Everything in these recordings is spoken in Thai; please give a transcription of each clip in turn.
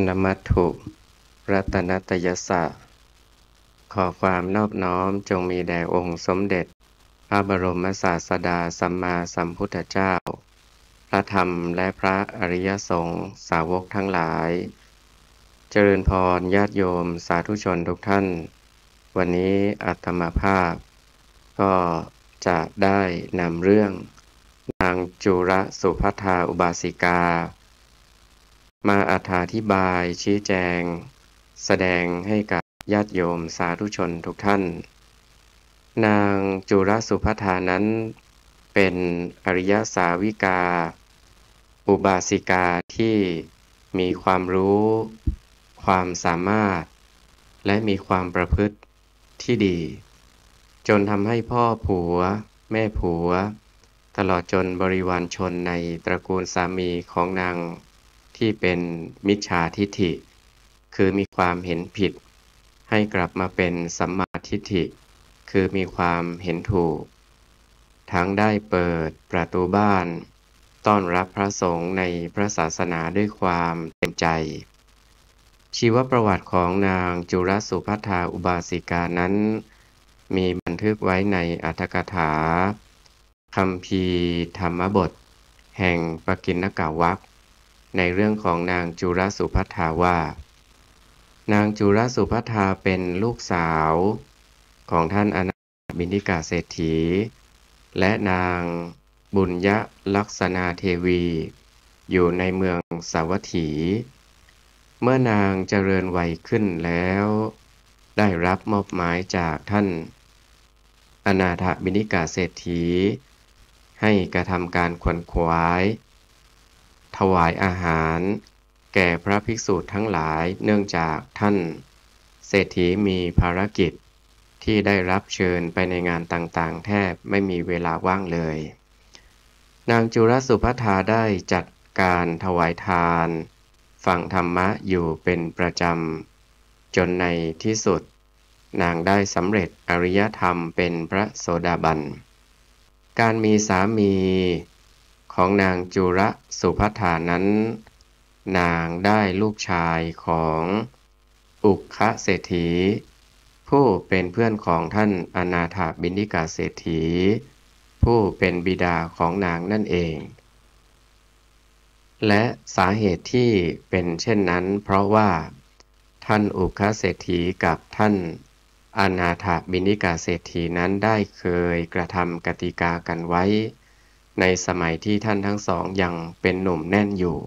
นมัตถุรัตนตยัสสะขอความนอบน้อมจงมีแด่องค์สมเด็จพระบรมศาสดาสัมมาสัมพุทธเจ้าพระธรรมและพระอริยสงฆ์สาวกทั้งหลายเจริญพรญาติโยมสาธุชนทุกท่านวันนี้อาตมาภาพก็จะได้นำเรื่องนางจุรสุภัททาอุบาสิกามาอธิบายชี้แจงแสดงให้กับญาติโยมสาธุชนทุกท่านนางจุรสุภัททานั้นเป็นอริยสาวิกาอุบาสิกาที่มีความรู้ความสามารถและมีความประพฤติที่ดีจนทำให้พ่อผัวแม่ผัวตลอดจนบริวารชนในตระกูลสามีของนางที่เป็นมิจฉาทิฏฐิคือมีความเห็นผิดให้กลับมาเป็นสัมมาทิฏฐิคือมีความเห็นถูกทั้งได้เปิดประตูบ้านต้อนรับพระสงฆ์ในพระศาสนาด้วยความเต็มใจชีวประวัติของนางจุรสุภัททาอุบาสิกานั้นมีบันทึกไว้ในอรรถกถาคัมภีร์ธรรมบทแห่งปกิณณกวรรคในเรื่องของนางจุรสุภัททาว่านางจุรสุภัททาเป็นลูกสาวของท่านอนาถบิณฑิกาเศรษฐีและนางบุญยลักษณาเทวีอยู่ในเมืองสาวัตถีเมื่อนางเจริญวัยขึ้นแล้วได้รับมอบหมายจากท่านอนาถบิณฑิกาเศรษฐีให้กระทำการขวนขวายถวายอาหารแก่พระภิกษุทั้งหลายเนื่องจากท่านเศรษฐีมีภารกิจที่ได้รับเชิญไปในงานต่างๆแทบไม่มีเวลาว่างเลยนางจุรสุภัททาได้จัดการถวายทานฟังธรรมะอยู่เป็นประจำจนในที่สุดนางได้สำเร็จอริยธรรมเป็นพระโสดาบันการมีสามีของนางจุรสุภัททานั้นนางได้ลูกชายของอุคคะเศรษฐีผู้เป็นเพื่อนของท่านอนาถบิณฑิกาเศรษฐีผู้เป็นบิดาของนางนั่นเองและสาเหตุที่เป็นเช่นนั้นเพราะว่าท่านอุคคะเศรษฐีกับท่านอนาถบิณฑิกาเศรษฐีนั้นได้เคยกระทำกติกากันไว้ในสมัยที่ท่านทั้งสองยังเป็นหนุ่มแน่นอยู่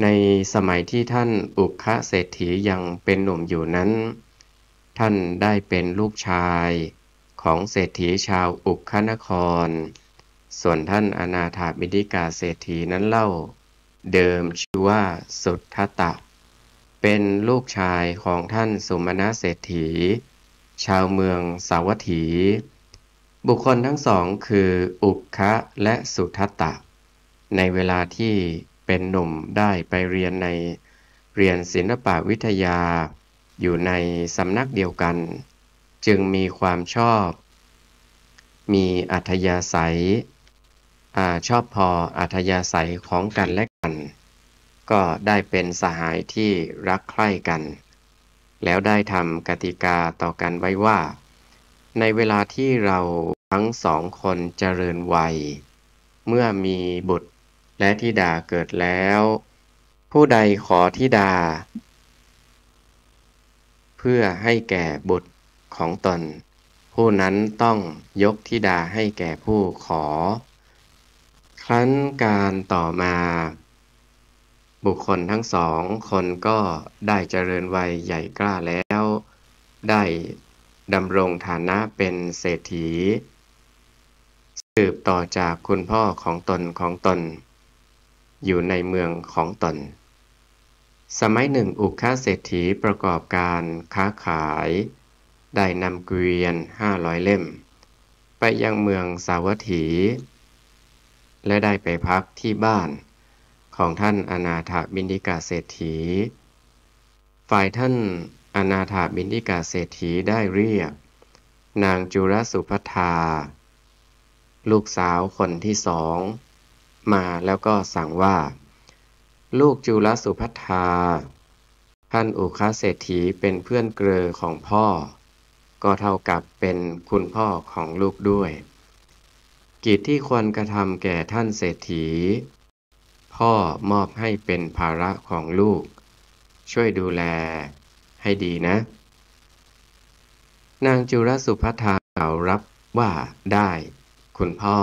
ในสมัยที่ท่านอุคคะเศรษฐียังเป็นหนุ่มอยู่นั้นท่านได้เป็นลูกชายของเศรษฐีชาวอุคคะนครส่วนท่านอนาถบิณฑิกาเศรษฐีนั้นเล่าเดิมชื่อว่าสุทัตตะเป็นลูกชายของท่านสุมาณเศรษฐีชาวเมืองสาวัตถีบุคคลทั้งสองคืออุคคะและสุทัตตะในเวลาที่เป็นหนุ่มได้ไปเรียนศิลปวิทยาอยู่ในสำนักเดียวกันจึงมีความชอบมีอัธยาศัยชอบพออัธยาศัยของกันและกันก็ได้เป็นสหายที่รักใคร่กันแล้วได้ทำกติกาต่อกันไว้ว่าในเวลาที่เราทั้งสองคนเจริญวัยเมื่อมีบุตรและธิดาเกิดแล้วผู้ใดขอธิดาเพื่อให้แก่บุตรของตนผู้นั้นต้องยกธิดาให้แก่ผู้ขอครั้นการต่อมาบุคคลทั้งสองคนก็ได้เจริญวัยใหญ่กล้าแล้วได้ดำรงฐานะเป็นเศรษฐีสืบต่อจากคุณพ่อของตนอยู่ในเมืองของตนสมัยหนึ่งอุคคะเศรษฐีประกอบการค้าขายได้นำเกวียน500 เล่มไปยังเมืองสาวัตถีและได้ไปพักที่บ้านของท่านอนาถบิณฑิกาเศรษฐีฝ่ายท่านอนาถบิณฑิกาเศรษฐีได้เรียกนางจุรสุภัททาลูกสาวคนที่สองมาแล้วก็สั่งว่า ลูกจุลสุภัททาท่านอุคเศรษฐีเป็นเพื่อนเกลอของพ่อก็เท่ากับเป็นคุณพ่อของลูกด้วยกิจที่ควรกระทำแก่ท่านเศรษฐีพ่อมอบให้เป็นภาระของลูกช่วยดูแลให้ดีนะนางจุลสุภัททากล่าวรับว่าได้คุณพ่อ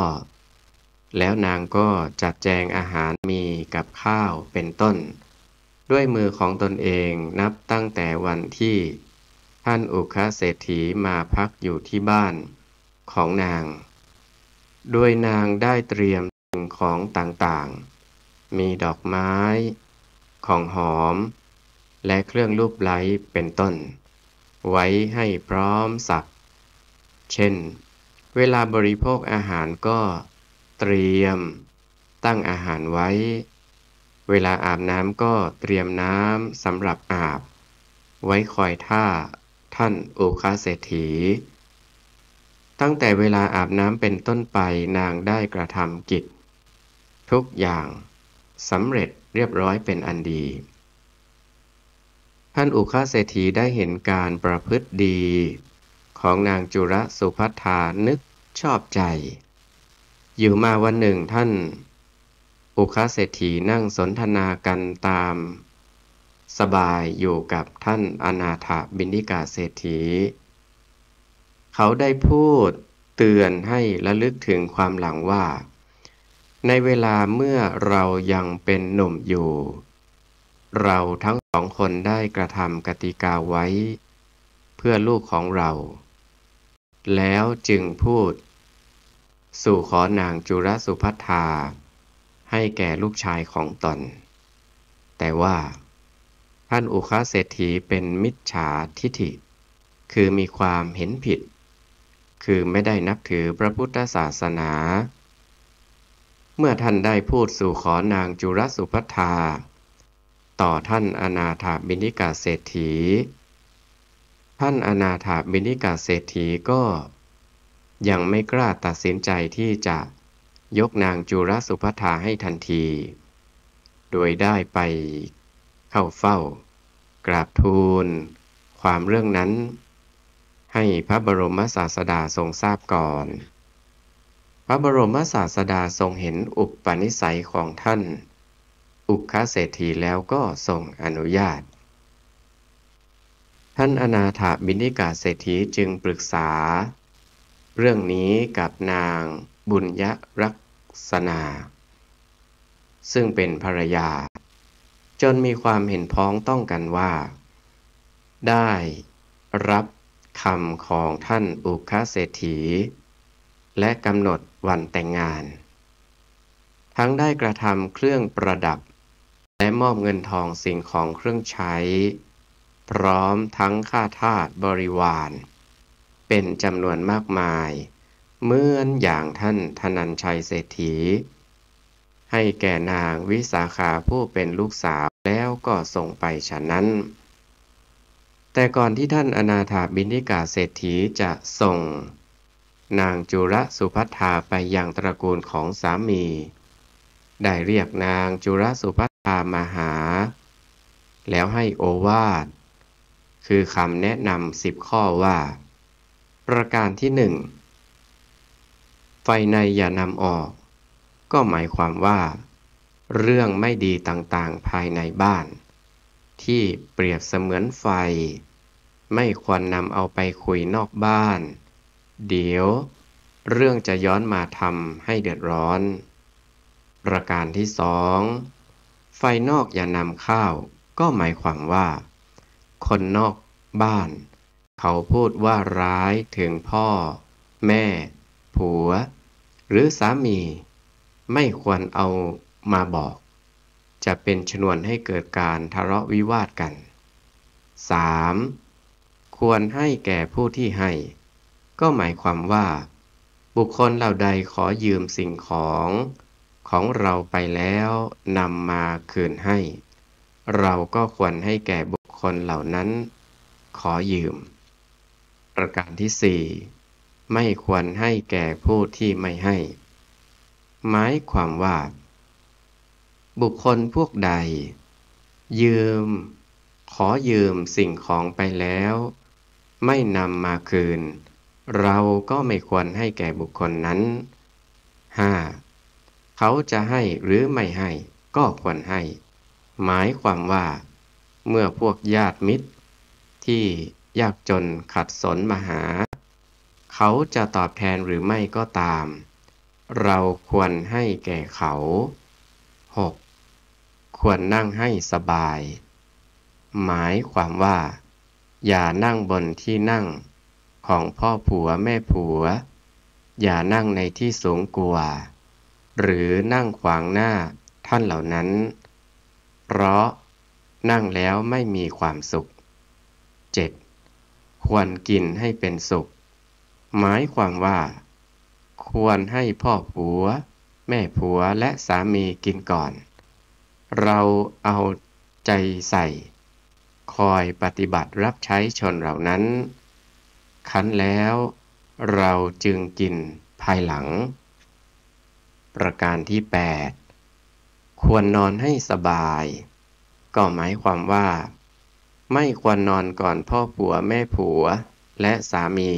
แล้วนางก็จัดแจงอาหารมีกับข้าวเป็นต้นด้วยมือของตนเองนับตั้งแต่วันที่ท่านอุคเศรษฐีมาพักอยู่ที่บ้านของนางโดยนางได้เตรียมสิ่งของต่างๆมีดอกไม้ของหอมและเครื่องลูบไล้เป็นต้นไว้ให้พร้อมสับเช่นเวลาบริโภคอาหารก็เตรียมตั้งอาหารไว้เวลาอาบน้ำก็เตรียมน้ำสำหรับอาบไว้คอยท่าท่านอุคเศรษฐีตั้งแต่เวลาอาบน้ำเป็นต้นไปนางได้กระทำกิจทุกอย่างสำเร็จเรียบร้อยเป็นอันดีท่านอุคเศรษฐีได้เห็นการประพฤติดีของนางจุลสุภัททานึกชอบใจอยู่มาวันหนึ่งท่านอุคเศรษฐีนั่งสนทนากันตามสบายอยู่กับท่านอนาถบิณฑิกาเศรษฐีเขาได้พูดเตือนให้ระลึกถึงความหลังว่าในเวลาเมื่อเรายังเป็นหนุ่มอยู่เราทั้งสองคนได้กระทำกติกาไว้เพื่อลูกของเราแล้วจึงพูดสู่ขอนางจุลสุภัททาให้แก่ลูกชายของตนแต่ว่าท่านอุคเศรษฐีเป็นมิจฉาทิฐิคือมีความเห็นผิดคือไม่ได้นับถือพระพุทธศาสนาเมื่อท่านได้พูดสู่ขอนางจุลสุภัททาต่อท่านอนาถบิณฑิกาเศรษฐีท่านอนาถบิณฑิกาเศรษฐีก็ยังไม่กล้าตัดสินใจที่จะยกนางจุลสุภัททาให้ทันทีโดยได้ไปเข้าเฝ้ากราบทูลความเรื่องนั้นให้พระบรมศาสดาทรงทราบก่อนพระบรมศาสดาทรงเห็นอุปนิสัยของท่านอุคเศรษฐีแล้วก็ทรงอนุญาตท่านอนาถบิณฑิกาเศรษฐีจึงปรึกษาเรื่องนี้กับนางบุญยรักษณาซึ่งเป็นภรรยาจนมีความเห็นพ้องต้องกันว่าได้รับคำของท่านอุคเศรษฐีและกำหนดวันแต่งงานทั้งได้กระทำเครื่องประดับและมอบเงินทองสิ่งของเครื่องใช้พร้อมทั้งข้าทาสบริวารเป็นจำนวนมากมายเหมือนอย่างท่านธนัญชัยเศรษฐีให้แก่นางวิสาขาผู้เป็นลูกสาวแล้วก็ส่งไปฉะนั้นแต่ก่อนที่ท่านอนาถบิณฑิกาเศรษฐีจะส่งนางจุลสุภัททาไปยังตระกูลของสามีได้เรียกนางจุลสุภัททามาหาแล้วให้โอวาทคือคำแนะนำ10 ข้อว่าประการที่1ไฟในอย่านำออกก็หมายความว่าเรื่องไม่ดีต่างๆภายในบ้านที่เปรียบเสมือนไฟไม่ควรนำเอาไปคุยนอกบ้านเดี๋ยวเรื่องจะย้อนมาทำให้เดือดร้อนประการที่2ไฟนอกอย่านำเข้าก็หมายความว่าคนนอกบ้านเขาพูดว่าร้ายถึงพ่อแม่ผัวหรือสามีไม่ควรเอามาบอกจะเป็นชนวนให้เกิดการทะเลาะวิวาทกัน 3. ควรให้แก่ผู้ที่ให้ก็หมายความว่าบุคคลเหล่าใดขอยืมสิ่งของเราไปแล้วนำมาคืนให้เราก็ควรให้แก่บุคคลเหล่านั้นขอยืมประการที่ 4ไม่ควรให้แก่ผู้ที่ไม่ให้หมายความว่า บุคคลพวกใด ยืม ขอยืมสิ่งของไปแล้ว ไม่นำมาคืน เราก็ไม่ควรให้แก่บุคคลนั้น 5. เขาจะให้หรือไม่ให้ก็ควรให้ หมายความว่า เมื่อพวกญาติมิตร ที่ยากจนขัดสนมาหา เขาจะตอบแทนหรือไม่ก็ตาม เราควรให้แก่เขา 6. ควรนั่งให้สบาย หมายความว่า อย่านั่งบนที่นั่งของพ่อผัวแม่ผัว อย่านั่งในที่สูงกว่า หรือนั่งขวางหน้าท่านเหล่านั้น เพราะนั่งแล้วไม่มีความสุข 7. ควรกินให้เป็นสุข หมายความว่า ควรให้พ่อผัว แม่ผัวและสามีกินก่อน เราเอาใจใส่ คอยปฏิบัติรับใช้ชนเหล่านั้น คั้นแล้วเราจึงกินภายหลัง ประการที่ 8. ควรนอนให้สบาย ก็หมายความว่า ไม่ควรนอนก่อนพ่อผัวแม่ผัวและสามี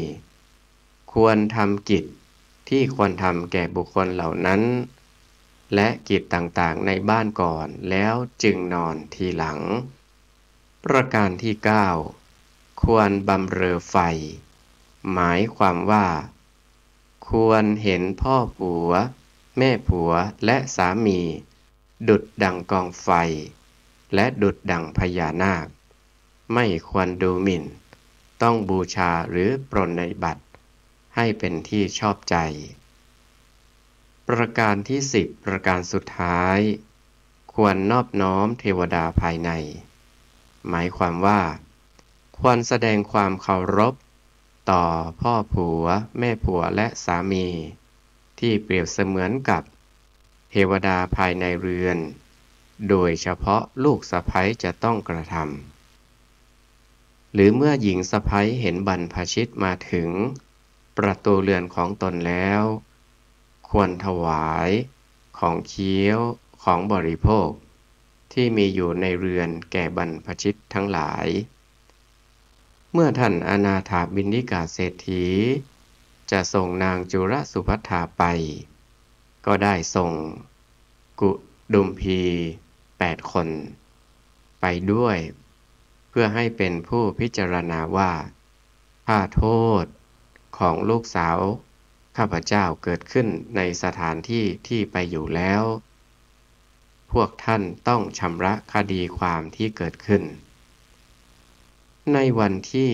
ควรทำกิจที่ควรทำแก่บุคคลเหล่านั้น และกิจต่างๆในบ้านก่อนแล้วจึงนอนทีหลัง ประการที่ 9. ควรบำเรอไฟ หมายความว่า ควรเห็นพ่อผัว แม่ผัวและสามี ดุจดังกองไฟ และดุจดังพญานาค ไม่ควรดูหมิ่น ต้องบูชาหรือปรนนิบัติ ให้เป็นที่ชอบใจ ประการที่ 10 ประการสุดท้าย ควรนอบน้อมเทวดาภายใน หมายความว่า ควรแสดงความเคารพต่อพ่อผัว แม่ผัวและสามี ที่เปรียบเสมือนกับเทวดาภายในเรือน โดยเฉพาะลูกสะใภ้จะต้องกระทำ หรือเมื่อหญิงสะใภ้เห็นบรรพชิตมาถึงประตูเรือนของตนแล้ว ควรถวายของเคี้ยวของบริโภค ที่มีอยู่ในเรือนแก่บรรพชิตทั้งหลาย เมื่อท่านอนาถบิณฑิกาเศรษฐีจะส่งนางจุรสุภัททาไป ก็ได้ส่งกุดุมพี8 คนไปด้วย เพื่อให้เป็นผู้พิจารณาว่า ถ้าโทษของลูกสาวข้าพเจ้าเกิดขึ้นในสถานที่ที่ไปอยู่แล้ว พวกท่านต้องชำระคดีความที่เกิดขึ้น ในวันที่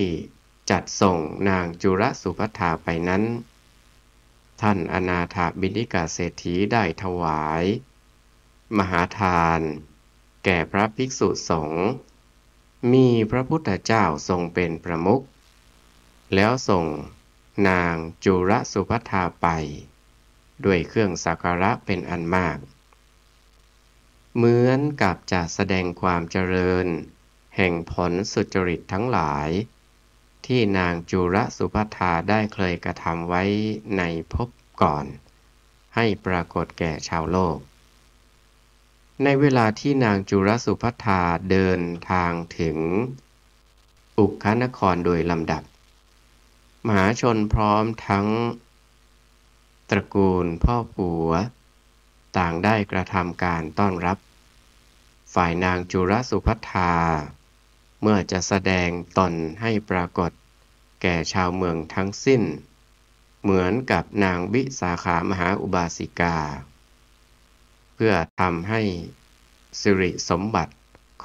จัดส่งนางจุรสุภัททาไปนั้น ท่านอนาถบิณฑิกาเศรษฐีได้ถวาย มหาทานแก่พระภิกษุสงฆ์ มีพระพุทธเจ้าทรงเป็นประมุข แล้วส่งนางจุรสุภัททาไป ด้วยเครื่องสักการะเป็นอันมาก เหมือนกับจะแสดงความเจริญแห่งผลสุจริตทั้งหลาย ที่นางจุรสุภัททาได้เคยกระทำไว้ในภพก่อน ให้ปรากฏแก่ชาวโลก ในเวลาที่นางจุรสุภัททาเดินทางถึงอุคานครโดยลำดับ มหาชนพร้อมทั้งตระกูลพ่อผัว ต่างได้กระทำการต้อนรับ ฝ่ายนางจุรสุภัททา เมื่อจะแสดงตนให้ปรากฏแก่ชาวเมืองทั้งสิ้น เหมือนกับนางวิสาขามหาอุบาสิกา เพื่อทำให้สิริสมบัติ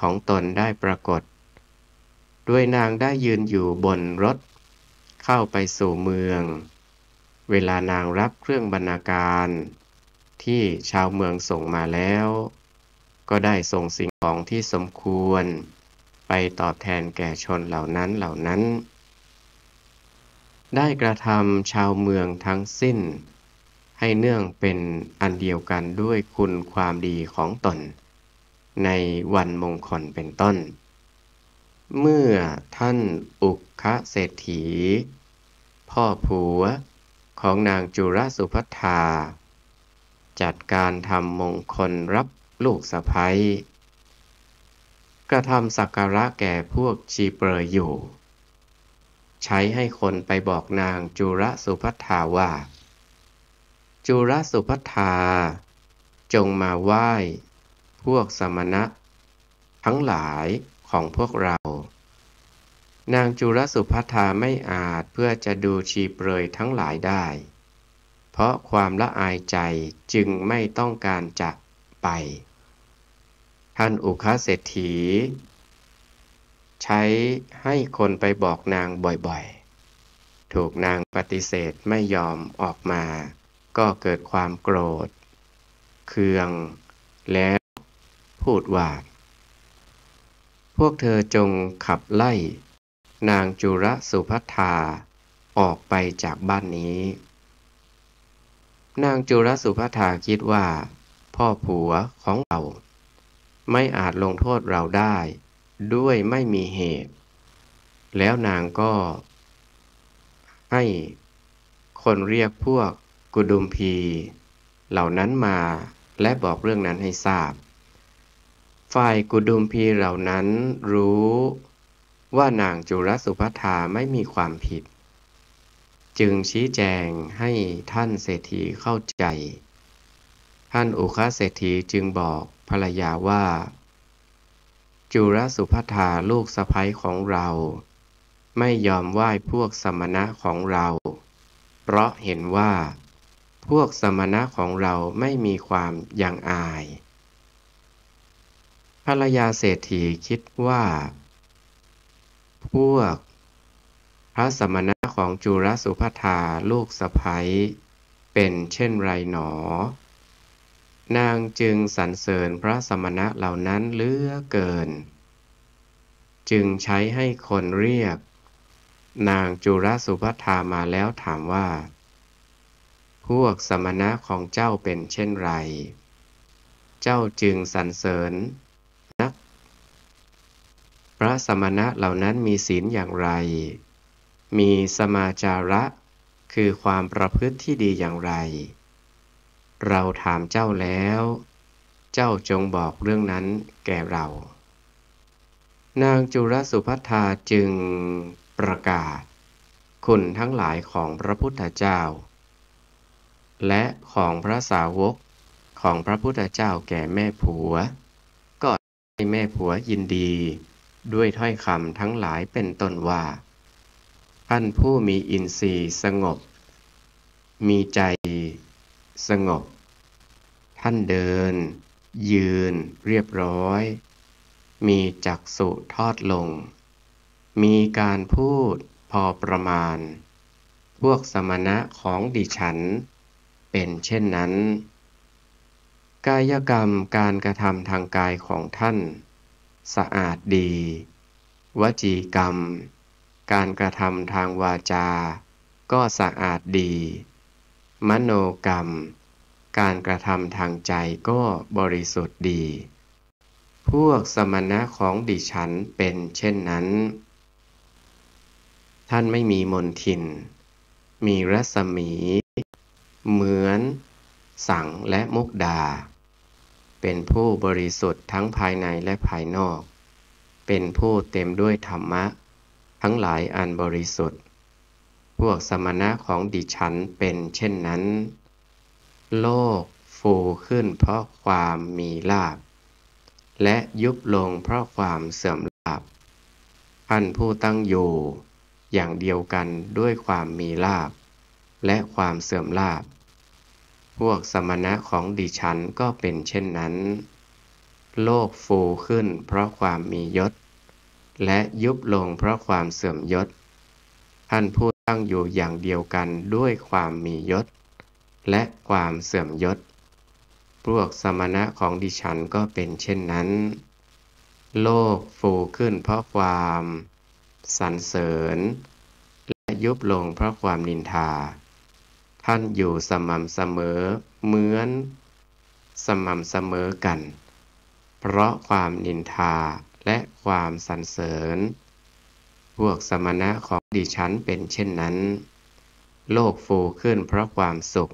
ของตนได้ปรากฏ ด้วยนางได้ยืนอยู่บนรถเข้าไปสู่เมือง เวลานางรับเครื่องบรรณาการที่ชาวเมืองส่งมาแล้ว ก็ได้ส่งสิ่งของที่สมควรไปตอบแทนแก่ชนเหล่านั้น ได้กระทำชาวเมืองทั้งสิ้น ให้เนื่องเป็นอันเดียวกันด้วยคุณความดีของตน ในวันมงคลเป็นต้น เมื่อท่านอุคเศรษฐี พ่อผัวของนางจุรสุภัททา จัดการทำมงคลรับ ลูกสะใภ้กระทำสักการะแก่พวกชีเปรยอยู่ ใช้ให้คนไปบอกนางจุรสุภัทธาว่า จุรสุภัทธาจงมาไหว้พวกสมณะทั้งหลายของพวกเรา นางจุรสุภัทธาไม่อาจเพื่อจะดูชีเปรยทั้งหลายได้ เพราะความละอายใจจึงไม่ต้องการจะไป ท่านอุคเศรษฐีใช้ให้คนไปบอกนางบ่อยๆ ถูกนางปฏิเสธไม่ยอมออกมา ก็เกิดความโกรธเคืองแล้วพูดว่า พวกเธอจงขับไล่นางจุรสุภัทธาออกไปจากบ้านนี้ นางจุรสุภัทธาคิดว่าพ่อผัวของเราไม่อาจลงโทษเราได้ด้วยไม่มีเหตุ แล้วนางก็ให้คนเรียกพวกกุดุมพีเหล่านั้นมาและบอกเรื่องนั้นให้ทราบ ฝ่ายกุดุมพีเหล่านั้นรู้ว่านางจุรสุภัทธาไม่มีความผิด จึงชี้แจงให้ท่านเศรษฐีเข้าใจ ท่านอุคเศรษฐีจึงบอกภรรยาว่า จุรสุภัทธาลูกสะใภ้ของเราไม่ยอมไหว้พวกสมณะของเรา เพราะเห็นว่าพวกสมณะของเราไม่มีความยังอาย ภรรยาเศรษฐีคิดว่าพวกพระสมณะของจุรสุภัทธาลูกสะใภ้เป็นเช่นไรหนอ นางจึงสรรเสริญพระสมณะเหล่านั้นเหลือเกิน จึงใช้ให้คนเรียกนางจุรสุภัทธามาแล้วถามว่า พวกสมณะของเจ้าเป็นเช่นไร เจ้าจึงสรรเสริญนัก พระสมณะเหล่านั้นมีศีลอย่างไร มีสมาจาระคือความประพฤติที่ดีอย่างไร เราถามเจ้าแล้ว เจ้าจงบอกเรื่องนั้นแก่เรา นางจุรสุภัทธาจึงประกาศคุณทั้งหลายของพระพุทธเจ้า และของพระสาวกของพระพุทธเจ้าแก่แม่ผัว ก็ให้แม่ผัวยินดีด้วยถ้อยคำทั้งหลายเป็นต้นว่าท่านผู้มีอินทรีย์สงบ มีใจสงบ ท่านเดินยืนเรียบร้อย มีจักษุทอดลง มีการพูดพอประมาณ พวกสมณะของดิฉันเป็นเช่นนั้น กายกรรมการกระทำทางกายของท่านสะอาดดี วจีกรรมการกระทำทางวาจาก็สะอาดดี มโนกรรมการกระทำทางใจก็บริสุทธิ์ดี พวกสมณะของดิฉันเป็นเช่นนั้น ท่านไม่มีมนทิน มีรัศมีเหมือนสังและมุกดา เป็นผู้บริสุทธิ์ทั้งภายในและภายนอก เป็นผู้เต็มด้วยธรรมะทั้งหลายอันบริสุทธิ์ พวกสมณะของดิฉันเป็นเช่นนั้น โลกฟูขึ้นเพราะความมีลาภและยุบลงเพราะความเสื่อมลาภ ท่านผู้ตั้งอยู่อย่างเดียวกันด้วยความมีลาภและความเสื่อมลาภ พวกสมณะของดิฉันก็เป็นเช่นนั้น โลกฟูขึ้นเพราะความมียศและยุบลงเพราะความเสื่อมยศ ท่านผู้ตั้งอยู่อย่างเดียวกันด้วยความมียศและความเสื่อมยศ พวกสมณะของดิฉันก็เป็นเช่นนั้น โลกฟูขึ้นเพราะความสรรเสริญและยุบลงเพราะความนินทา ท่านอยู่สม่ำเสมอเหมือนสม่ำเสมอกัน เพราะความนินทาและความสรรเสริญ พวกสมณะของดิฉันเป็นเช่นนั้น โลกฟูขึ้นเพราะความสุข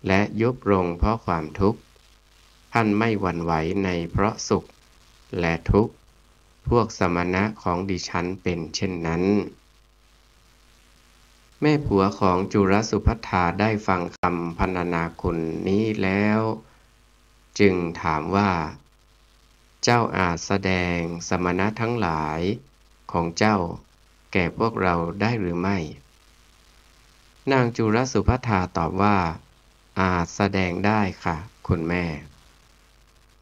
และยุบลงเพราะความทุกข์ ท่านไม่หวั่นไหวในเพราะสุขและทุกข์พวกสมณะของดิฉันเป็นเช่นนั้นแม่ผัวของจุลสุภัทธาได้ฟังคำพรรณนาคุณนี้แล้วจึงถามว่าเจ้าอาจแสดงสมณะทั้งหลายของเจ้าแก่พวกเราได้หรือไม่นางจุลสุภัทธาตอบว่าอาจแสดงได้ค่ะคุณแม่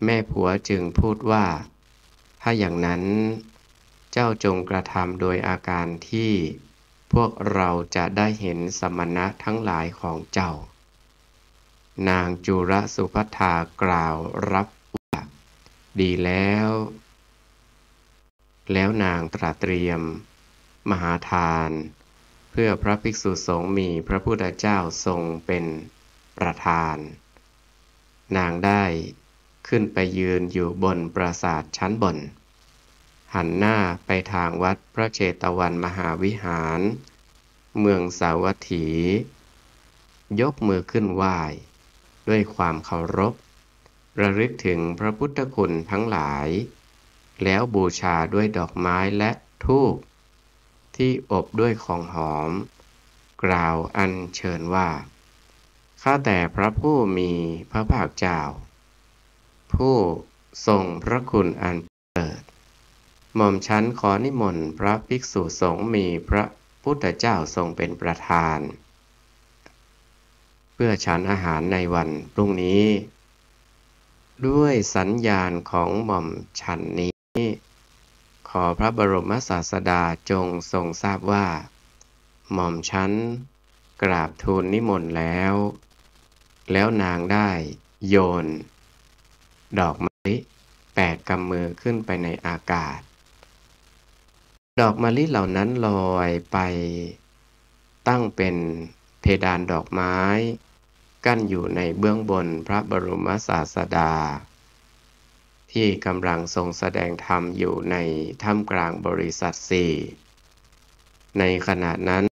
แม่ผัวจึงพูดว่าถ้าอย่างนั้นเจ้าจงกระทำโดยอาการที่พวกเราจะได้เห็นสมณะทั้งหลายของเจ้านางจุลสุภัทธากล่าวรับว่าดีแล้วนางตรัสเตรียมมหาทานเพื่อพระภิกษุสงฆ์มีพระพุทธเจ้าทรงเป็นประธานนางได้ขึ้นไปยืนอยู่บนปราสาทชั้นบนหันหน้าไปทางวัดพระเชตวันมหาวิหารเมืองสาวัตถียกมือขึ้นไหว้ด้วยความเคารพระลึกถึงพระพุทธคุณทั้งหลายแล้วบูชาด้วยดอกไม้และธูปที่อบด้วยของหอมกล่าวอัญเชิญว่าข้าแต่พระผู้มีพระภาคเจ้าผู้ทรงพระคุณอันประเสริฐหม่อมชั้นขอนิมนต์พระภิกษุสงฆ์มีพระพุทธเจ้าทรงเป็นประธานเพื่อฉันอาหารในวันพรุ่งนี้ด้วยสัญญาณของหม่อมฉันนี้ขอพระบรมศาสดาจงทรงทราบว่าหม่อมฉันกราบทูลนิมนต์แล้วนางได้โยนดอกมะลิ8 กำมือขึ้นไปในอากาศดอกมะลิเหล่านั้นลอยไปตั้งเป็นเพดานดอกไม้กั้นอยู่ในเบื้องบนพระบรมศาสดาที่กำลังทรงแสดงธรรมอยู่ในท่ามกลางบริษัทสี่ในขณะนั้น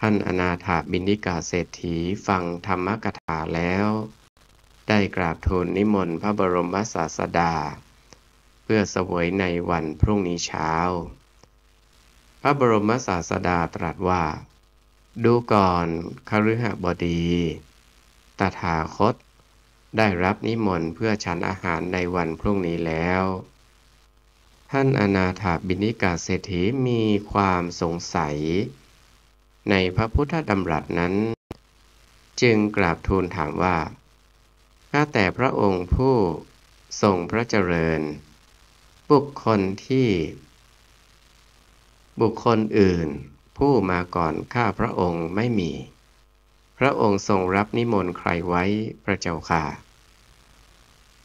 ท่านอนาถบิณฑิกาเศรษฐีฟังธรรมกถาแล้วได้กราบทูลนิมนต์พระบรมศาสดาเพื่อเสวยในวันพรุ่งนี้เช้าพระบรมศาสดาตรัสว่าดูก่อนคฤหบดีตถาคตได้รับนิมนต์เพื่อฉันอาหารในวันพรุ่งนี้แล้วท่านอนาถบิณฑิกาเศรษฐีมีความสงสัยในพระพุทธดำรัสนั้นจึงกราบทูลถามว่าข้าแต่พระองค์ผู้ทรงพระเจริญบุคคลอื่นผู้มาก่อนข้าพระองค์ไม่มีพระองค์ทรงรับนิมนต์ใครไว้พระเจ้าค่ะ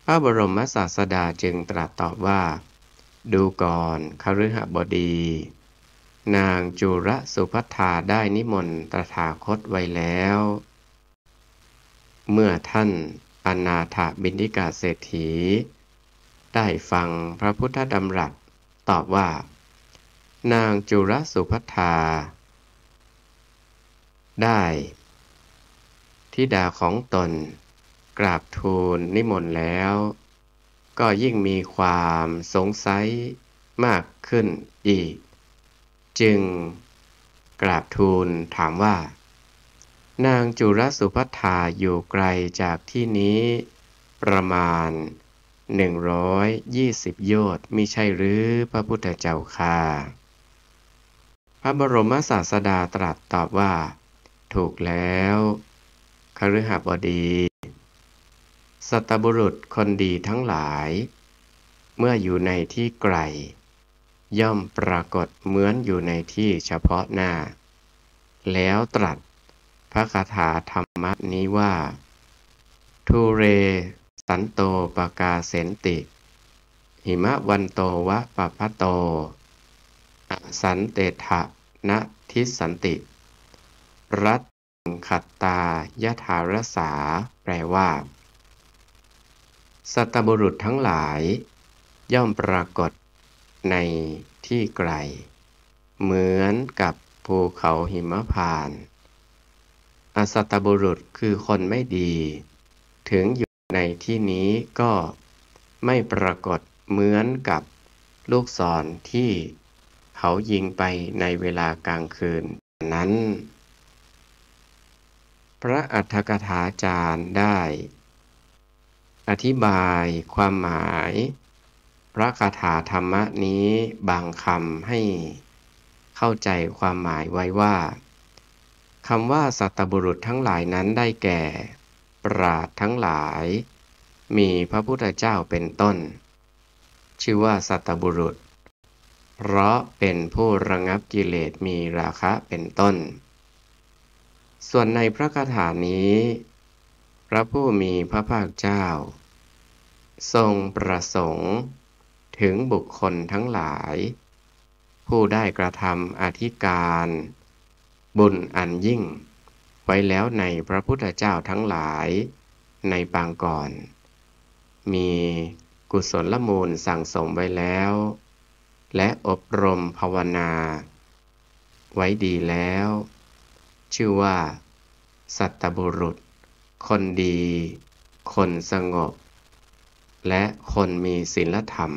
พระบรมศาสดาจึงตรัสตอบว่าดูก่อนคฤหบดีนางจุลสุภัทธาได้นิมนต์ตถาคตไว้แล้วเมื่อท่านอนาถบิณฑิกาเศรษฐีได้ฟังพระพุทธดำรัสตอบว่านางจุลสุภัทธาได้ธิดาของตนกราบทูลนิมนต์แล้วก็ยิ่งมีความสงสัยมากขึ้นอีกจึงกราบทูลถามว่านางจุลสุภัทธาอยู่ไกลจากที่นี้ประมาณ120 โยชน์มิใช่หรือพระพุทธเจ้าค่ะพระบรมศาสดาตรัสตอบว่าถูกแล้วคฤหบดีสัตบุรุษคนดีทั้งหลายเมื่ออยู่ในที่ไกลย่อมปรากฏเหมือนอยู่ในที่เฉพาะหน้าแล้วตรัสพระคาถาธรรมนี้ว่าทูเรสันโตปกาเสนติหิมะวันโตวะปะพะโตอสันเตถะนะทิสันติรัตขัตตายถารสาแปลว่าสัตบุรุษทั้งหลายย่อมปรากฏในที่ไกลเหมือนกับภูเขาหิมพานต์อสัตบุรุษคือคนไม่ดีถึงอยู่ ในที่นี้ก็ไม่ปรากฏเหมือนกับลูกศรที่เขายิงไปในเวลากลางคืนนั้น พระอรรถกถาจารย์ได้อธิบายความหมายพระคาถาธรรมนี้บางคำให้เข้าใจความหมายไว้ว่าคำว่าสัตบุรุษทั้งหลายนั้นได้แก่ปราชญ์ทั้งหลายมีพระพุทธเจ้าเป็นต้นชื่อว่าสัตบุรุษเพราะเป็นผู้ระงับกิเลสมีราคะเป็นต้นส่วนในพระคาถานี้พระผู้มีพระภาคเจ้าทรงประสงค์ถึงบุคคลทั้งหลายผู้ได้กระทำอธิการบุญอันยิ่งไว้แล้วในพระพุทธเจ้าทั้งหลายในปางก่อนมีกุศลมูลสั่งสมไว้แล้วและอบรมภาวนาไว้ดีแล้วชื่อว่าสัตบุรุษคนดีคนสงบและคนมีศีลธรรม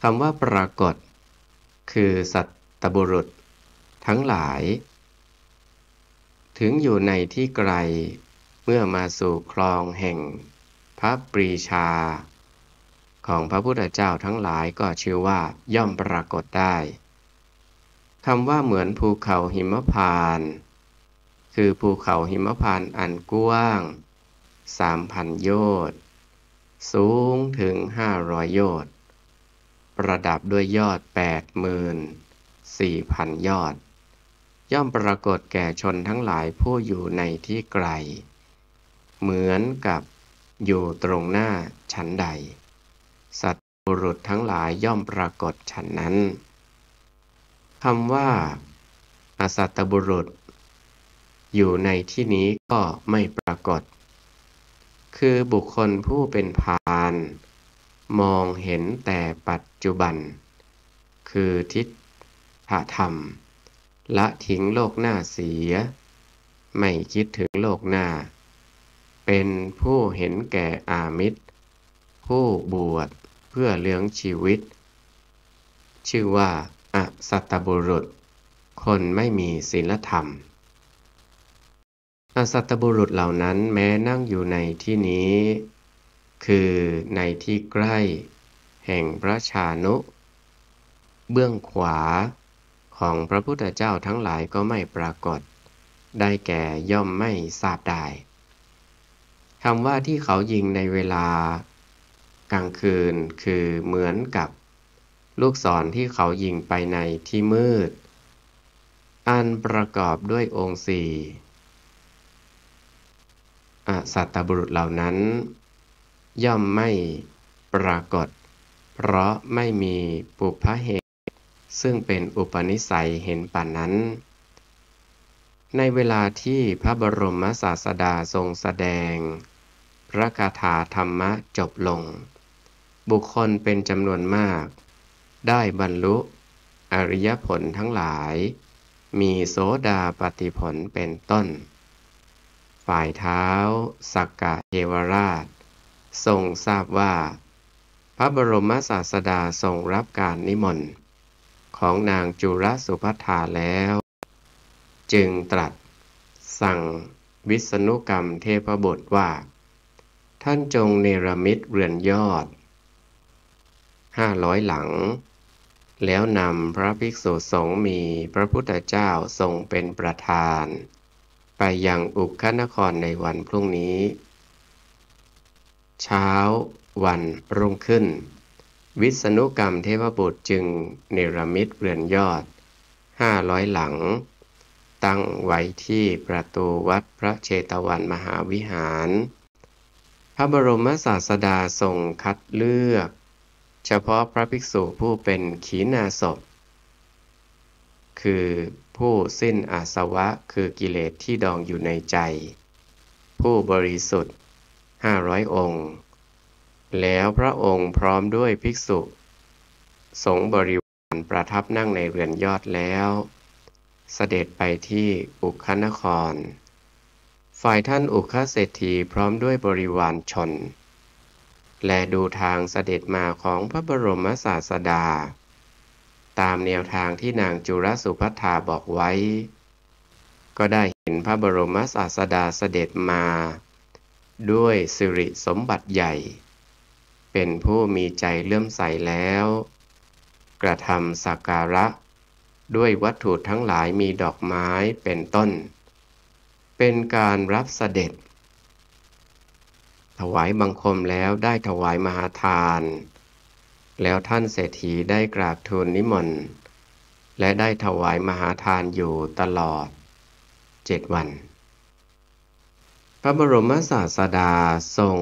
คำว่าปรากฏคือสัตบุรุษทั้งหลายถึงอยู่ในที่ไกลเมื่อมาสู่คลองแห่งพระปรีชาของพระพุทธเจ้าทั้งหลายก็ชื่อว่าย่อมปรากฏได้คำว่าเหมือนภูเขาหิมพานต์คือภูเขาหิมพานต์อันกว้าง 3,000 โยชน์สูงถึง500 โยชน์ประดับด้วยยอด 84,000 ยอดย่อมปรากฏแก่ชนทั้งหลายผู้อยู่ในที่ไกลเหมือนกับอยู่ตรงหน้าฉันใดสัตบุรุษทั้งหลายย่อมปรากฏฉันนั้นคำว่าอสัตบุรุษอยู่ในที่นี้ก็ไม่ปรากฏคือบุคคลผู้เป็นพาลมองเห็นแต่ปัจจุบันคือทิฏฐธรรมละทิ้งโลกหน้าเสียไม่คิดถึงโลกหน้าเป็นผู้เห็นแก่อามิตรผู้บวชเพื่อเลี้ยงชีวิตชื่อว่าอสัตบุรุษคนไม่มีศีลธรรมอสัตบุรุษเหล่านั้นแม้นั่งอยู่ในที่นี้คือในที่ใกล้แห่งพระชานุเบื้องขวาของพระพุทธเจ้าทั้งหลายก็ไม่ปรากฏได้แก่ย่อมไม่ทราบได้คำว่าที่เขายิงในเวลากลางคืนคือเหมือนกับลูกศรที่เขายิงไปในที่มืดอันประกอบด้วยองค์สี่สัตบุรุษเหล่านั้นย่อมไม่ปรากฏเพราะไม่มีปุพพเหตุซึ่งเป็นอุปนิสัยเห็นป่านนั้นในเวลาที่พระบรมศาสดาทรงแสดงพระคาถาธรรมะจบลงบุคคลเป็นจำนวนมากได้บรรลุอริยผลทั้งหลายมีโสดาปัตติผลเป็นต้นฝ่ายเท้าสักกะเทวราชทรงทราบว่าพระบรมศาสดาทรงรับการนิมนต์ของนางจุลสุภัทธาแล้วจึงตรัสสั่งวิษณุกรรมเทพบุตรว่าท่านจงเนรมิตเรือนยอด500 หลังแล้วนำพระภิกษุสงฆ์มีพระพุทธเจ้าทรงเป็นประธานไปยังอุคคนครในวันพรุ่งนี้เช้าวันรุ่งขึ้นวิษณุกรรมเทพบุตรจึงเนรมิตเรือนยอด500 หลังตั้งไว้ที่ประตูวัดพระเชตวันมหาวิหารพระบรมศาสดาทรงคัดเลือกเฉพาะพระภิกษุผู้เป็นขีณาสพคือผู้สิ้นอาสวะคือกิเลสที่ดองอยู่ในใจผู้บริสุทธิ์500 องค์แล้วพระองค์พร้อมด้วยภิกษุสงฆ์บริวารประทับนั่งในเรือนยอดแล้วเสด็จไปที่อุคคนคร ฝ่ายท่านอุคเศรษฐีพร้อมด้วยบริวารชนและดูทางเสด็จมาของพระบรมศาสดาตามแนวทางที่นางจุรสุภัททาบอกไว้ก็ได้เห็นพระบรมศาสดาเสด็จมาด้วยสิริสมบัติใหญ่เป็นผู้มีใจเลื่อมใสแล้วกระทำสักการะด้วยวัตถุทั้งหลายมีดอกไม้เป็นต้นเป็นการรับเสด็จถวายบังคมแล้วได้ถวายมหาทานแล้วท่านเศรษฐีได้กราบทูลนิมนต์และได้ถวายมหาทานอยู่ตลอด7 วันพระบรมศาสดาทรง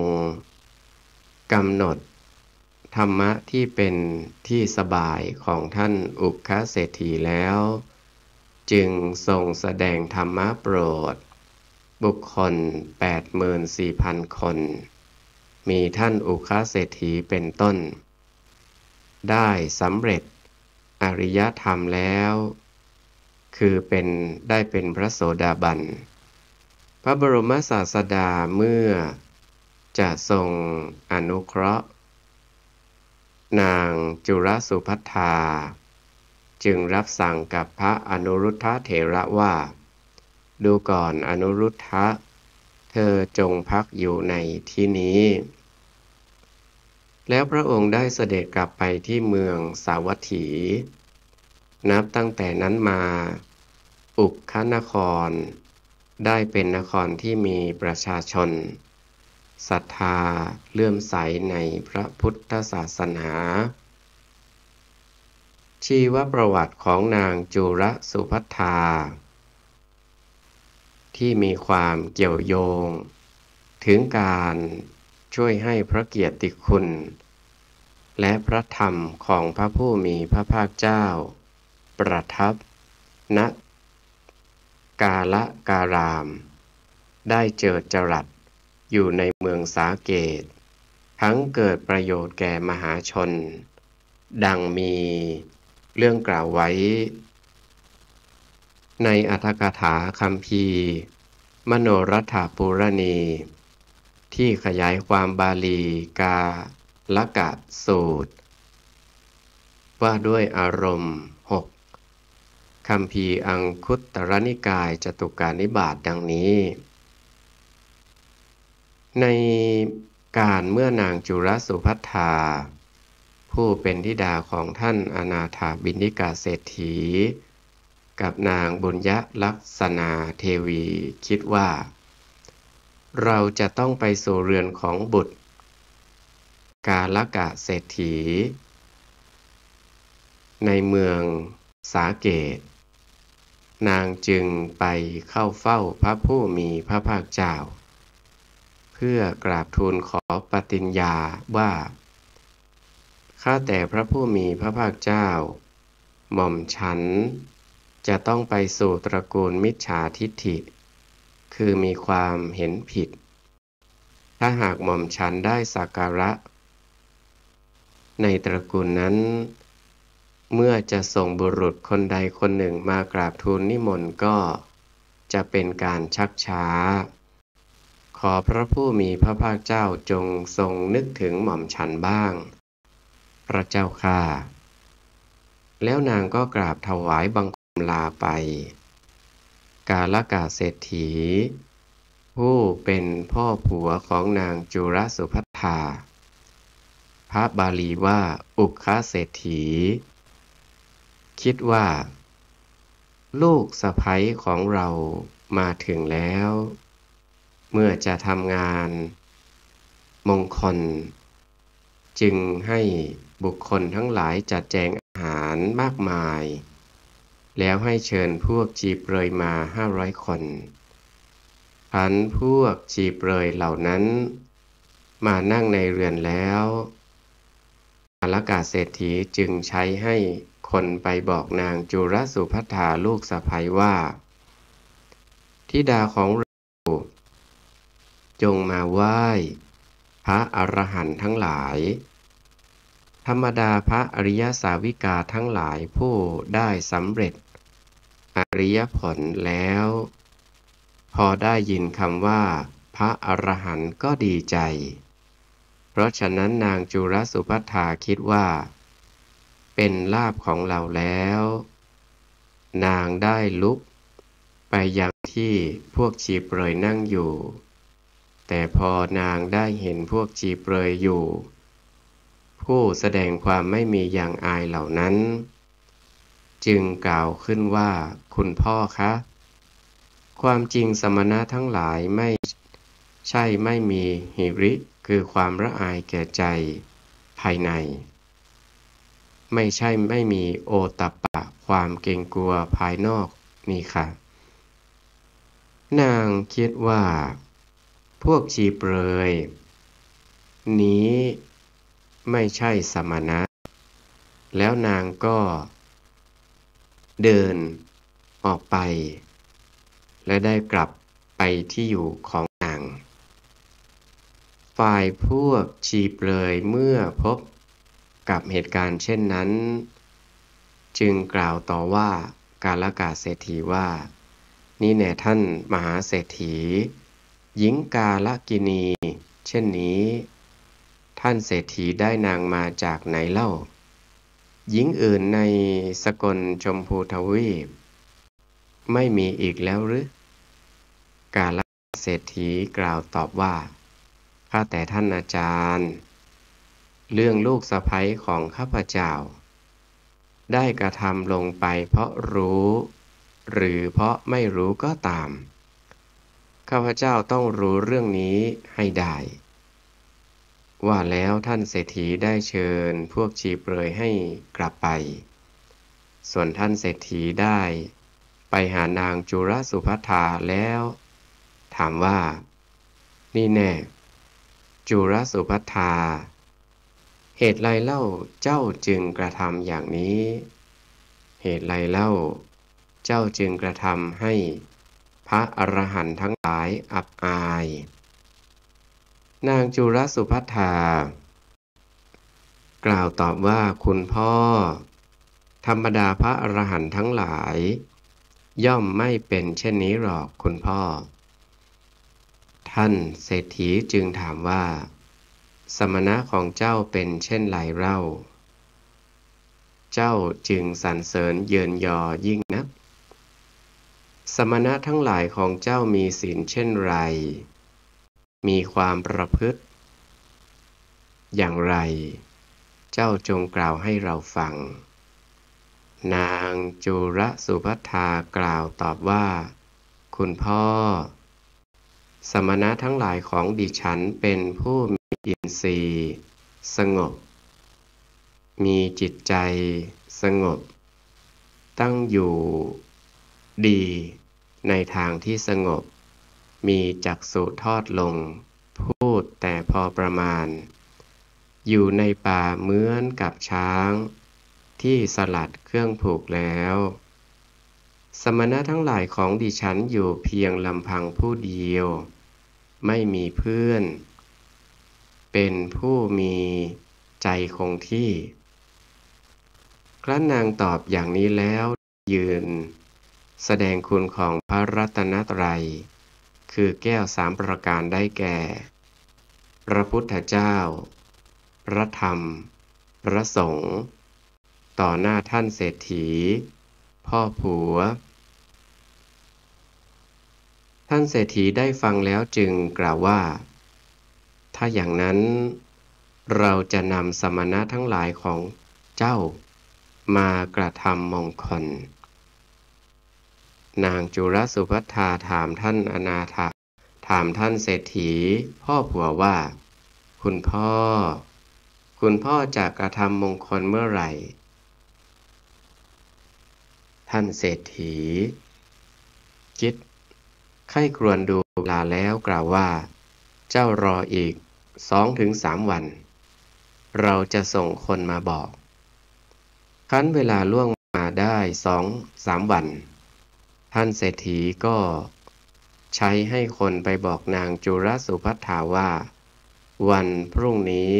กำหนดธรรมะที่เป็นที่สบายของท่านอุคเศรษฐีแล้วจึงทรงแสดงธรรมะโปรดบุคคล 84,000 คนมีท่านอุคเศรษฐีเป็นต้นได้สำเร็จอริยธรรมแล้วคือได้เป็นพระโสดาบันพระบรมศาสดาเมื่อจะทรงอนุเคราะห์นางจุรสุภัททาจึงรับสั่งกับพระอนุรุทธะเถระว่าดูก่อนอนุรุทธะเธอจงพักอยู่ในที่นี้แล้วพระองค์ได้เสด็จกลับไปที่เมืองสาวัตถีนับตั้งแต่นั้นมาอุกขนครได้เป็นนครที่มีประชาชนศรัทธาเลื่อมใสในพระพุทธศาสนาชีวประวัติของนางจุรสุภัททาที่มีความเกี่ยวโยงถึงการช่วยให้พระเกียรติคุณและพระธรรมของพระผู้มีพระภาคเจ้าประทับณกาลการามได้เจิดจรัสอยู่ในเมืองสาเกตทั้งเกิดประโยชน์แก่มหาชนดังมีเรื่องกล่าวไว้ในอรรถกถาคัมภีร์มโนรัฐฐปุรณีที่ขยายความบาลีกาลกะสูตรว่าด้วยอารมณ์6คัมภีร์อังคุตตรนิกายจตุกานิบาตดังนี้ในการเมื่อนางจุรสุภัททาผู้เป็นธิดาของท่านอนาถบิณฑิกาเศรษฐีกับนางบุญยลักษณาเทวีคิดว่าเราจะต้องไปสู่เรือนของบุตรกาลกะเศรษฐีในเมืองสาเกตนางจึงไปเข้าเฝ้าพระผู้มีพระภาคเจ้าเพื่อกราบทูลขอปฏิญญาว่าข้าแต่พระผู้มีพระภาคเจ้าหม่อมฉันจะต้องไปสู่ตระกูลมิจฉาทิฏฐิคือมีความเห็นผิดถ้าหากหม่อมฉันได้สักการะในตระกูลนั้นเมื่อจะส่งบุรุษคนใดคนหนึ่งมากราบทูลนิมนต์ก็จะเป็นการชักช้าขอพระผู้มีพระภาคเจ้าจงทรงนึกถึงหม่อมฉันบ้างพระเจ้าข้าแล้วนางก็กราบถวายบังคมลาไปกาลกะเศรษฐีผู้เป็นพ่อผัวของนางจุรสุภัททาพระบาลีว่าอุคเศรษฐีคิดว่าลูกสะใภ้ของเรามาถึงแล้วเมื่อจะทำงานมงคลจึงให้บุคคลทั้งหลายจัดแจงอาหารมากมายแล้วให้เชิญพวกชีเปรยมา500 คนพันพวกชีเปรยเหล่านั้นมานั่งในเรือนแล้วกาลกะเศรษฐีจึงใช้ให้คนไปบอกนางจุรสุภัททาลูกสะใภ้ว่าธิดาของเราจงมาไหว้พระอรหันต์ทั้งหลายธรรมดาพระอริยสาวิกาทั้งหลายผู้ได้สำเร็จอริยผลแล้ว พอได้ยินคำว่าพระอรหันต์ก็ดีใจเพราะฉะนั้นนางจุรสุภัททาคิดว่าเป็นลาภของเราแล้วนางได้ลุกไปยังที่พวกชีเปลือยนั่งอยู่แต่พอนางได้เห็นพวกชีเปลือยอยู่ผู้แสดงความไม่มีอย่างอายเหล่านั้นจึงกล่าวขึ้นว่าคุณพ่อคะความจริงสมณะทั้งหลายไม่ใช่ไม่มีหิริคือความละอายแก่ใจภายในไม่ใช่ไม่มีโอตตัปปะความเกรงกลัวภายนอกนี่ค่ะนางคิดว่าพวกชีเปลือยนี้ไม่ใช่สมณะแล้วนางก็เดินออกไปและได้กลับไปที่อยู่ของนางฝ่ายพวกชีเปลือยเมื่อพบกับเหตุการณ์เช่นนั้นจึงกล่าวต่อว่ากาลกะเศรษฐีว่านี่แน่ท่านมหาเศรษฐีหญิงกาลกิณีเช่นนี้ท่านเศรษฐีได้นางมาจากไหนเล่าหญิงอื่นในสกลชมพูทวีปไม่มีอีกแล้วหรือกาลเศรษฐีกล่าวตอบว่าข้าแต่ท่านอาจารย์เรื่องลูกสะใภ้ของข้าพเจ้าได้กระทำลงไปเพราะรู้หรือเพราะไม่รู้ก็ตามข้าพเจ้าต้องรู้เรื่องนี้ให้ได้ว่าแล้วท่านเศรษฐีได้เชิญพวกชีเปลือยให้กลับไปส่วนท่านเศรษฐีได้ไปหานางจุรสุภัททาแล้วถามว่านี่แน่จุรสุภัททาเหตุไรเล่าเจ้าจึงกระทำอย่างนี้เหตุไรเล่าเจ้าจึงกระทำให้พระอรหันต์ทั้งหลายอับอายนางจุรสุภัททากล่าวตอบว่าคุณพ่อธรรมดาพระอรหันต์ทั้งหลายย่อมไม่เป็นเช่นนี้หรอกคุณพ่อท่านเศรษฐีจึงถามว่าสมณะของเจ้าเป็นเช่นไรเล่าเจ้าจึงสรรเสริญเยินยอยิ่งนักสมณะทั้งหลายของเจ้ามีศีลเช่นไรมีความประพฤติอย่างไรเจ้าจงกล่าวให้เราฟังนางจุรสุภัททากล่าวตอบว่าคุณพ่อสมณะทั้งหลายของดิฉันเป็นผู้มีอินทรีย์สงบมีจิตใจสงบตั้งอยู่ดีในทางที่สงบมีจักษุทอดลงพูดแต่พอประมาณอยู่ในป่าเหมือนกับช้างที่สลัดเครื่องผูกแล้วสมณะทั้งหลายของดิฉันอยู่เพียงลำพังผู้เดียวไม่มีเพื่อนเป็นผู้มีใจคงที่ครั้นนางตอบอย่างนี้แล้วยืนแสดงคุณของพระรัตนตรัยคือแก้ว3ประการได้แก่พระพุทธเจ้าพระธรรมพระสงฆ์ต่อหน้าท่านเศรษฐีพ่อผัวท่านเศรษฐีได้ฟังแล้วจึงกล่าวว่าถ้าอย่างนั้นเราจะนำสมณะทั้งหลายของเจ้ามากระทำมงคลนางจุรสุภัททาถามท่านอนาถถามท่านเศรษฐีพ่อผัวว่าคุณพ่อจะกระทำมงคลเมื่อไหร่ท่านเศรษฐีคิดใคร่ครวญดูเวลาแล้วกล่าวว่าเจ้ารออีก2-3 วันเราจะส่งคนมาบอกครั้นเวลาล่วงมาได้2-3 วันท่านเศรษฐีก็ใช้ให้คนไปบอกนางจุรสุภัททาว่าวันพรุ่งนี้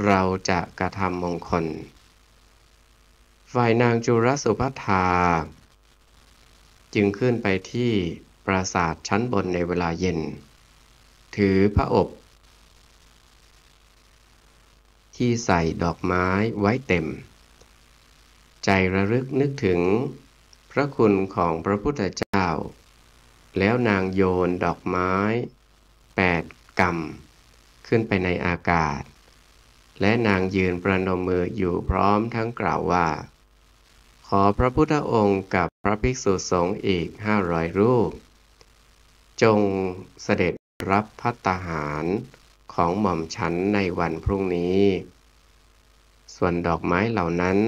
เราจะกระทำมงคลฝ่ายนางจุรสุภัททาจึงขึ้นไปที่ ปราสาทชั้นบนในเวลาเย็นถือพระอบที่ใส่ดอกไม้ไว้เต็มใจระลึกนึกถึงพระคุณของพระพุทธเจ้าแล้วนางโยนดอกไม้8 กำขึ้นไปในอากาศและนางยืนประนมมืออยู่พร้อมทั้งกล่าวว่าขอพระพุทธองค์กับพระภิกษุสงฆ์อีก500 รูปจงเสด็จรับภัตตาหารของหม่อมฉันในวันพรุ่งนี้ส่วนดอกไม้เหล่านั้น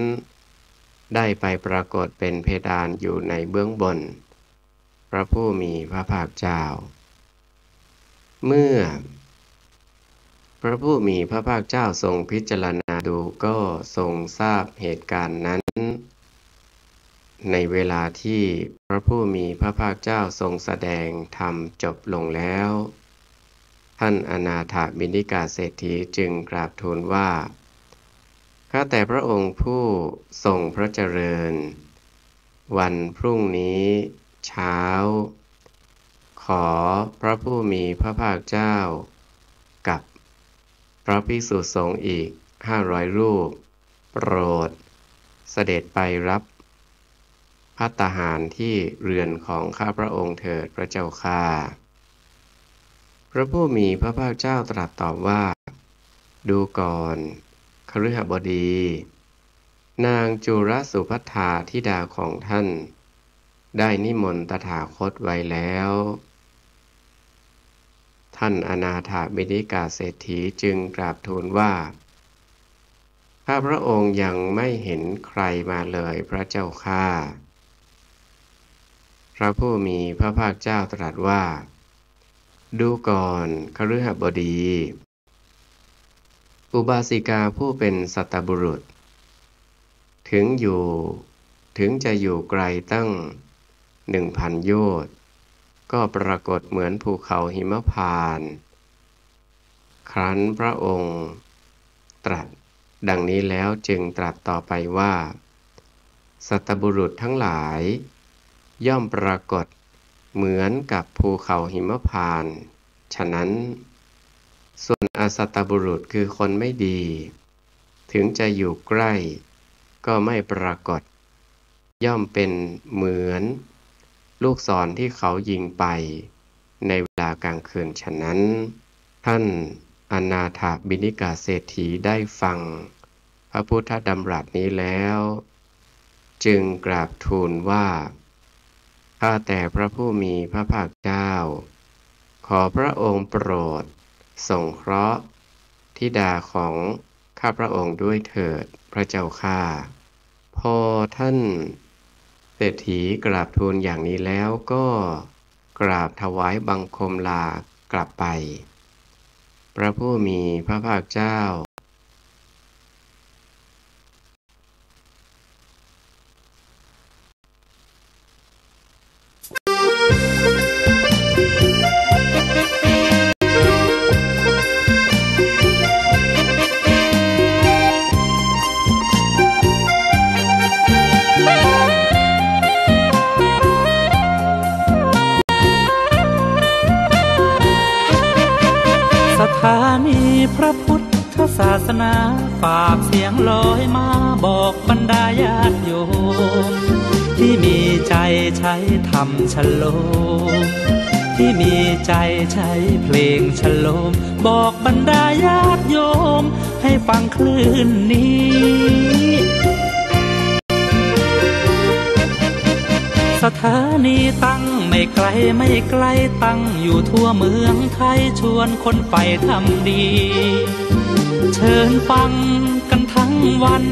ได้ไปปรากฏเป็นเพดานอยู่ในเบื้องบนพระผู้มีพระภาคเจ้าเมื่อพระผู้มีพระภาคเจ้าทรงพิจารณาดูก็ทรงทราบเหตุการณ์นั้นในเวลาที่พระผู้มีพระภาคเจ้าทรงแสดงธรรมจบลงแล้วท่านอนาถบิณฑิกาเศรษฐีจึงกราบทูลว่าข้าแต่พระองค์ผู้ทรงพระเจริญวันพรุ่งนี้เช้าขอพระผู้มีพระภาคเจ้ากับพระภิกษุสงฆ์อีก500 รูปโปรดเสด็จไปรับภัตตาหารที่เรือนของข้าพระองค์เถิดพระเจ้าข้าพระผู้มีพระภาคเจ้าตรัสตอบว่าดูก่อนคฤหบดีนางจุรสุภัทธาธิดาของท่านได้นิมนต์ตถาคตไว้แล้วท่านอนาถบิณฑิกาเศรษฐีจึงกราบทูลว่าข้าพระองค์ยังไม่เห็นใครมาเลยพระเจ้าข้าพระผู้มีพระภาคเจ้าตรัสว่าดูก่อนคฤหบดีอุบาสิกาผู้เป็นสัตบุรุษถึงจะอยู่ไกลตั้ง1,000 โยชน์ก็ปรากฏเหมือนภูเขาหิมพานต์ครั้นพระองค์ตรัสดังนี้แล้วจึงตรัสต่อไปว่าสัตบุรุษทั้งหลายย่อมปรากฏเหมือนกับภูเขาหิมพานต์ฉะนั้นส่วนอสัตบุรุษคือคนไม่ดีถึงจะอยู่ใกล้ก็ไม่ปรากฏย่อมเป็นเหมือนลูกศรที่เขายิงไปในเวลากลางคืนฉะนั้นท่านอนาถบิณฑิกาเศรษฐีได้ฟังพระพุทธดำรัสนี้แล้วจึงกราบทูลว่าข้าแต่พระผู้มีพระภาคเจ้าขอพระองค์โปรดสงเคราะห์ธิดาของข้าพระองค์ด้วยเถิดพระเจ้าข้าพอท่านเศรษฐีกราบทูลอย่างนี้แล้วก็กราบถวายบังคมลากลับไปพระผู้มีพระภาคเจ้าสถานีพระพุทธศาสนาฝากเสียงลอยมาบอกบรรดาญาติโยมที่มีใจใช้ธรรมฉโลมที่มีใจใช้เพลงฉโลมบอกบรรดาญาติโยมให้ฟังคลื่นนี้สถานีตั้งไม่ไกลไม่ไกลตั้งอยู่ทั่วเมืองไทยชวนคนไปทำดีเชิญฟังกันทั้งวัน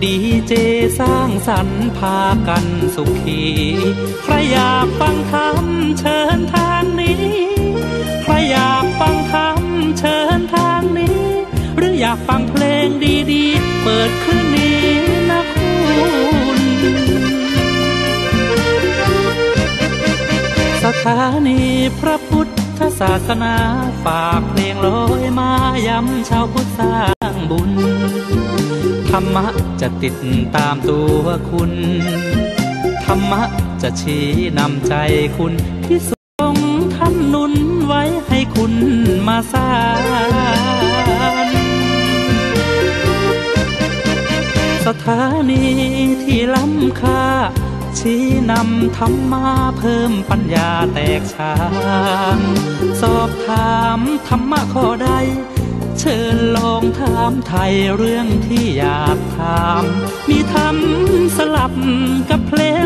ดีเจสร้างสรรค์พากันสุขีใครอยากฟังธรรมเชิญทางนี้ใครอยากฟังธรรมเชิญทางนี้หรืออยากฟังเพลงดีๆเปิดคืนนี้นะคุณสถานีพระพุทธศาสนาฝากเพลงลอยมาย้ำชาวพุทธสร้างบุญธรรมะจะติดตามตัวคุณธรรมะจะ จะชี้นำใจคุณที่ทรงท่านหนุนไว้ให้คุณมาสานสถานีที่ล้ำค่าชี้นำธรรมะเพิ่มปัญญาแตกฉานสอบถามธรรมะข้อใดเชิญลองถามไทยเรื่องที่อยากถามมีธรรมสลับกับเพลง